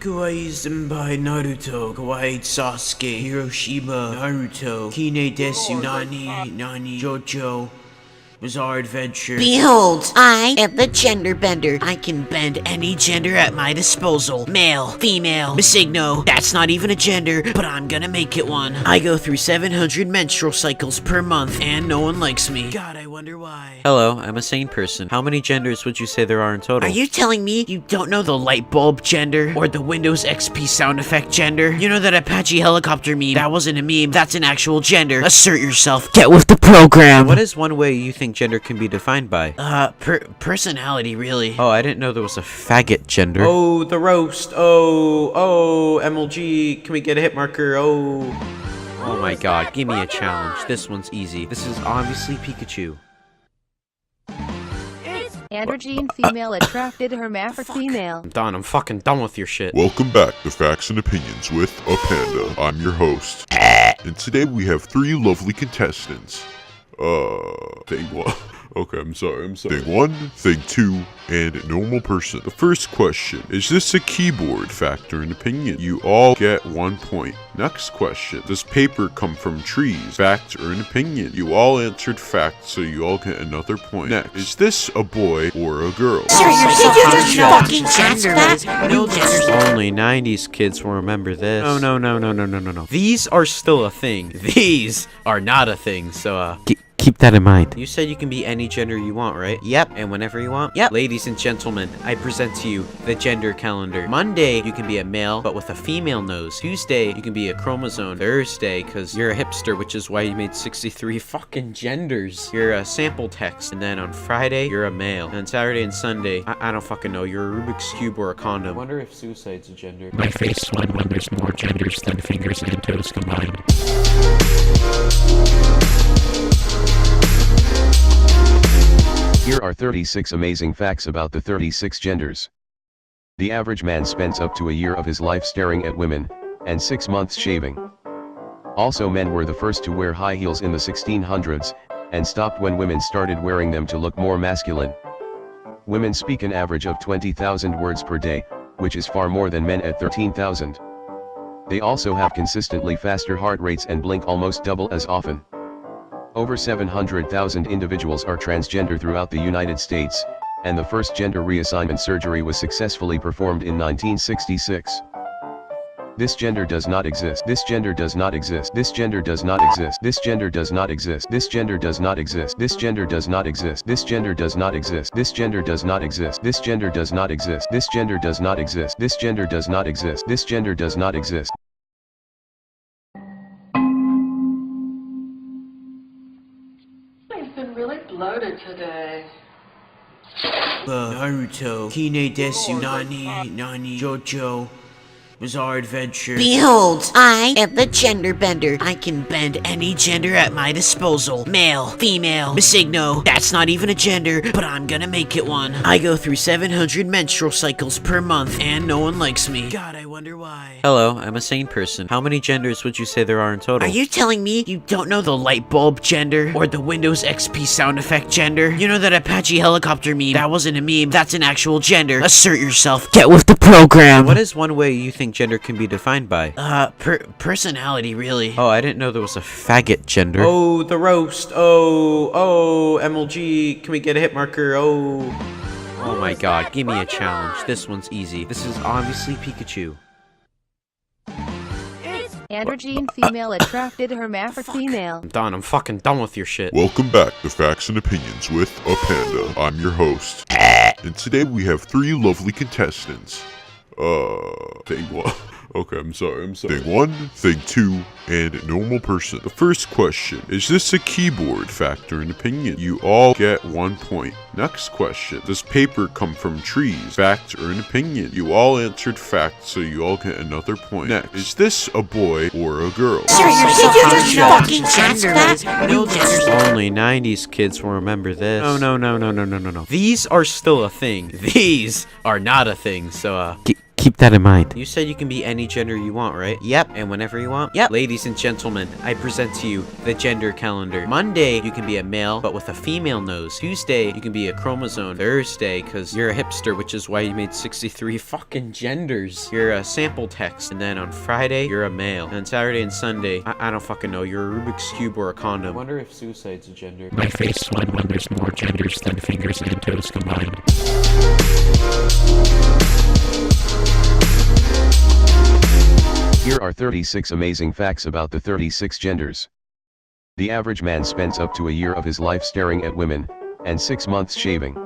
Kawaii Senpai Naruto, Kawaii Sasuke, Hiroshima, Naruto, Kine Desu, Nani, Jojo, Bizarre Adventure. Behold, I am the gender bender. I can bend any gender at my disposal. Male, female, bisigno. That's not even a gender, but I'm gonna make it one. I go through 700 menstrual cycles per month, and no one likes me. God, I wonder why. Hello, I'm a sane person. How many genders would you say there are in total? Are you telling me you don't know the light bulb gender? Or the Windows XP sound effect gender? You know that Apache helicopter meme? That wasn't a meme, that's an actual gender. Assert yourself. Get with the program. What is one way you think gender can be defined by? Personality, really. Oh, I didn't know there was a faggot gender. Oh, the roast. Oh, MLG. Can we get a hit marker? Oh my god, give me a challenge. This one's easy. This is obviously Pikachu. Androgyne female attracted hermaphrodite female. I'm done. I'm fucking done with your shit. Welcome back to Facts and Opinions with a Panda. I'm your host. And today we have three lovely contestants. Thing one. Okay, I'm sorry. Thing one, thing two, and normal person. The first question, is this a keyboard? Fact or an opinion? You all get 1 point. Next question, does paper come from trees? Fact or an opinion? You all answered fact, so you all get another point. Next, is this a boy or a girl? Fucking genderless. No genders. Only 90s kids will remember this. No. These are still a thing. These are not a thing, so keep that in mind. You said you can be any gender you want, right? Yep. And whenever you want? Yep. Ladies and gentlemen, I present to you the gender calendar. Monday, you can be a male, but with a female nose. Tuesday, you can be a chromosome. Thursday, because you're a hipster, which is why you made 63 fucking genders. You're a sample text. And then on Friday, you're a male. And Saturday and Sunday, I don't fucking know. You're a Rubik's Cube or a condom. I wonder if suicide's a gender. My face when there's more genders than fingers and toes combined. Here are 36 amazing facts about the 36 genders. The average man spends up to a year of his life staring at women, and 6 months shaving. Also, men were the first to wear high heels in the 1600s, and stopped when women started wearing them to look more masculine. Women speak an average of 20,000 words per day, which is far more than men at 13,000. They also have consistently faster heart rates and blink almost double as often. Over 700,000 individuals are transgender throughout the United States, and the first gender reassignment surgery was successfully performed in 1966. This gender does not exist. This gender does not exist. This gender does not exist. This gender does not exist. This gender does not exist. This gender does not exist. This gender does not exist. This gender does not exist. This gender does not exist. This gender does not exist. This gender does not exist. This gender does not exist. I've been really bloated today. Naruto, Kine Desu, Nani, Jojo, Bizarre Adventure. Behold, I am the gender bender. I can bend any gender at my disposal. Male, female, bisigno. That's not even a gender, but I'm gonna make it one. I go through 700 menstrual cycles per month, and no one likes me. God, I wonder why. Hello, I'm a sane person. How many genders would you say there are in total? Are you telling me you don't know the light bulb gender? Or the Windows XP sound effect gender? You know that Apache helicopter meme? That wasn't a meme, that's an actual gender. Assert yourself. Get with the program. What is one way you think gender can be defined by? Personality, really. Oh, I didn't know there was a faggot gender. Oh, the roast. Oh, MLG. Can we get a hit marker? Oh my god, give me a challenge. This one's easy. This is obviously Pikachu. Androgyne female attracted hermaphrodite female. I'm done. I'm fucking done with your shit. Welcome back to Facts and Opinions with a Panda. I'm your host. And today we have three lovely contestants. Thing one. Okay, I'm sorry. Thing one, thing two, and normal person. The first question, is this a keyboard? Fact or an opinion? You all get 1 point. Next question, does paper come from trees? Fact or an opinion? You all answered fact, so you all get another point. Next, is this a boy or a girl? Fucking genderless. No genders. Only 90s kids will remember this. No. These are still a thing. These are not a thing, so Keep that in mind. You said you can be any gender you want, right? Yep. And whenever you want? Yep. Ladies and gentlemen, I present to you the gender calendar. Monday, you can be a male, but with a female nose. Tuesday, you can be a chromosome. Thursday, because you're a hipster, which is why you made 63 fucking genders. You're a sample text. And then on Friday, you're a male. And on Saturday and Sunday, I don't fucking know. You're a Rubik's Cube or a condom. I wonder if suicide's a gender. My face one when there's more genders than fingers and toes combined. Here are 36 amazing facts about the 36 genders. The average man spends up to a year of his life staring at women, and 6 months shaving.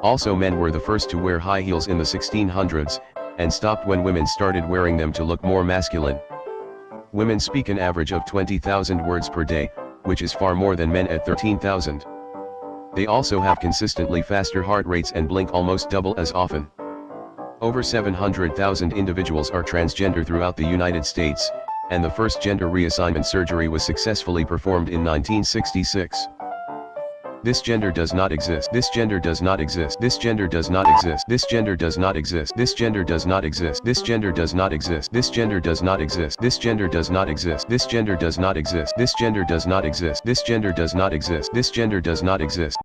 Also, men were the first to wear high heels in the 1600s, and stopped when women started wearing them to look more masculine. Women speak an average of 20,000 words per day, which is far more than men at 13,000. They also have consistently faster heart rates and blink almost double as often. Over 700,000 individuals are transgender throughout the United States, and the first gender reassignment surgery was successfully performed in 1966. This gender does not exist. This gender does not exist. This gender does not exist. This gender does not exist. This gender does not exist. This gender does not exist. This gender does not exist. This gender does not exist. This gender does not exist. This gender does not exist. This gender does not exist. This gender does not exist.